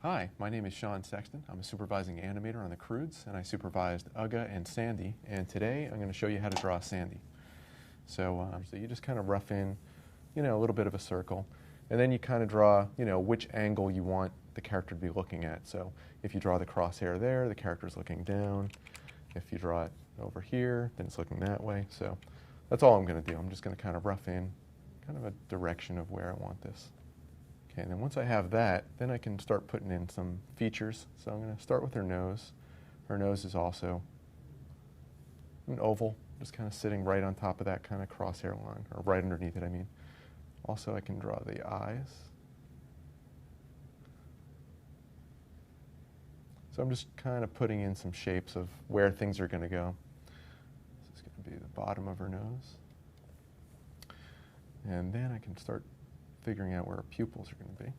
Hi, my name is Sean Sexton. I'm a supervising animator on the Croods, and I supervised Uga and Sandy. And today I'm going to show you how to draw Sandy. So you just kind of rough in, a little bit of a circle, and then you kind of draw, which angle you want the character to be looking at. So if you draw the crosshair there, the character's looking down. If you draw it over here, then it's looking that way. So that's all I'm going to do. I'm just going to kind of rough in kind of a direction of where I want this. Okay, and then once I have that, then I can start putting in some features. So I'm going to start with her nose. Her nose is also an oval, just kind of sitting right on top of that kind of crosshair line, or right underneath it, I mean. Also, I can draw the eyes. So I'm just kind of putting in some shapes of where things are going to go. This is going to be the bottom of her nose. And then I can start figuring out where her pupils are going to be.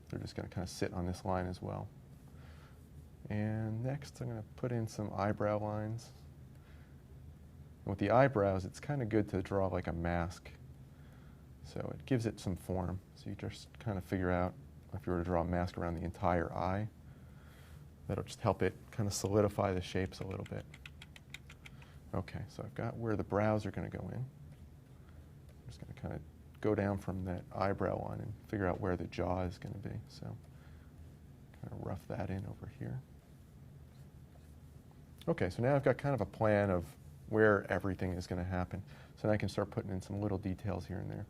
They're just going to kind of sit on this line as well. And next I'm going to put in some eyebrow lines. And with the eyebrows, it's kind of good to draw like a mask. So it gives it some form. So you just kind of figure out if you were to draw a mask around the entire eye, that'll just help it kind of solidify the shapes a little bit. Okay, so I've got where the brows are going to go in. I'm just going to kind of go down from that eyebrow line and figure out where the jaw is going to be. So kind of rough that in over here. Okay, so now I've got kind of a plan of where everything is going to happen. So now I can start putting in some little details here and there.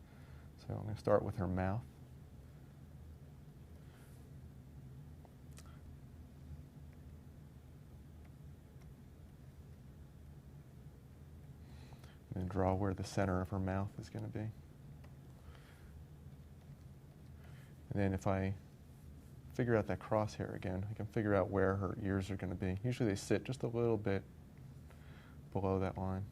So I'm going to start with her mouth. And then draw where the center of her mouth is going to be. And then if I figure out that crosshair again, I can figure out where her ears are going to be. Usually they sit just a little bit below that line.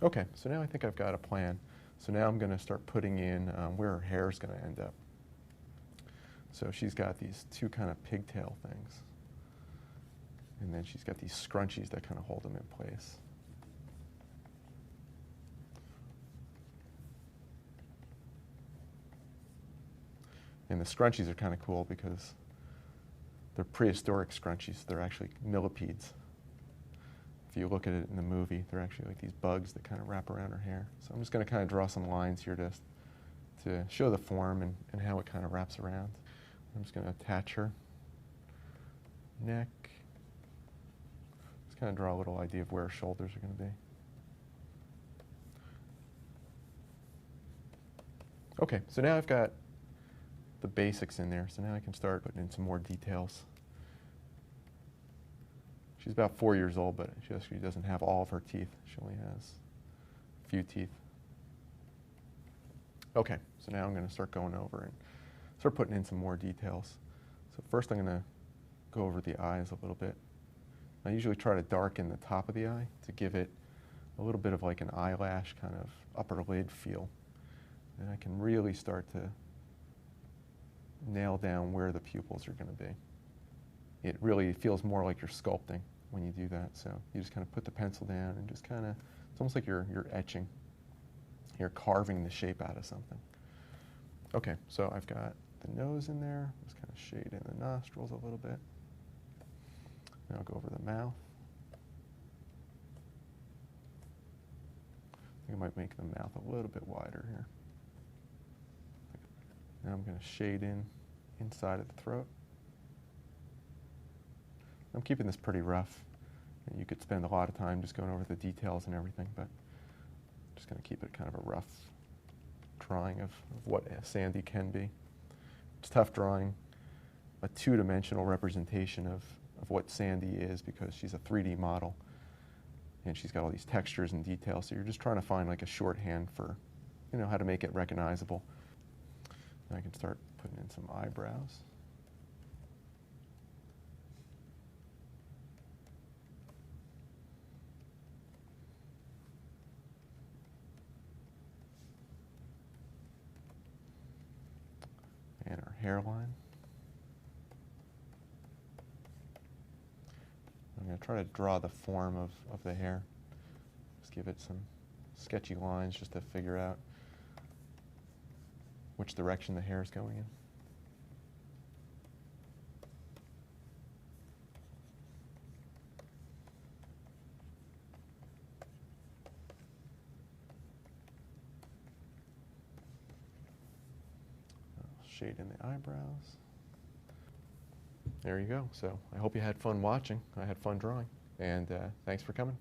Okay, so now I think I've got a plan. So now I'm going to start putting in where her hair is going to end up. So she's got these two kind of pigtail things. And then she's got these scrunchies that kind of hold them in place. And the scrunchies are kind of cool because they're prehistoric scrunchies. They're actually millipedes. If you look at it in the movie, they're actually like these bugs that kind of wrap around her hair. So I'm just going to kind of draw some lines here to show the form and how it kind of wraps around. I'm just going to attach her neck. Just kind of draw a little idea of where her shoulders are going to be. Okay, so now I've got the basics in there, so now I can start putting in some more details. She's about 4 years old, but she actually doesn't have all of her teeth. She only has a few teeth. Okay, so now I'm going to start going over and start putting in some more details. So first I'm going to go over the eyes a little bit. I usually try to darken the top of the eye to give it a little bit of like an eyelash kind of upper lid feel. And I can really start to nail down where the pupils are going to be. It really feels more like you're sculpting when you do that. So you just kind of put the pencil down and just kind of, it's almost like you're etching. You're carving the shape out of something. Okay, so I've got the nose in there. Just kind of shade in the nostrils a little bit. Now I'll go over the mouth. I think I might make the mouth a little bit wider here. Now I'm going to shade in inside of the throat. I'm keeping this pretty rough. You could spend a lot of time just going over the details and everything, but I'm just going to keep it kind of a rough drawing of what Sandy can be. It's tough drawing a two-dimensional representation of what Sandy is because she's a 3D model and she's got all these textures and details, so you're just trying to find like a shorthand for how to make it recognizable. I can start putting in some eyebrows. And our hairline. I'm going to try to draw the form of the hair. Just give it some sketchy lines just to figure out which direction the hair is going in. Shade in the eyebrows. There you go. So I hope you had fun watching. I had fun drawing. And thanks for coming.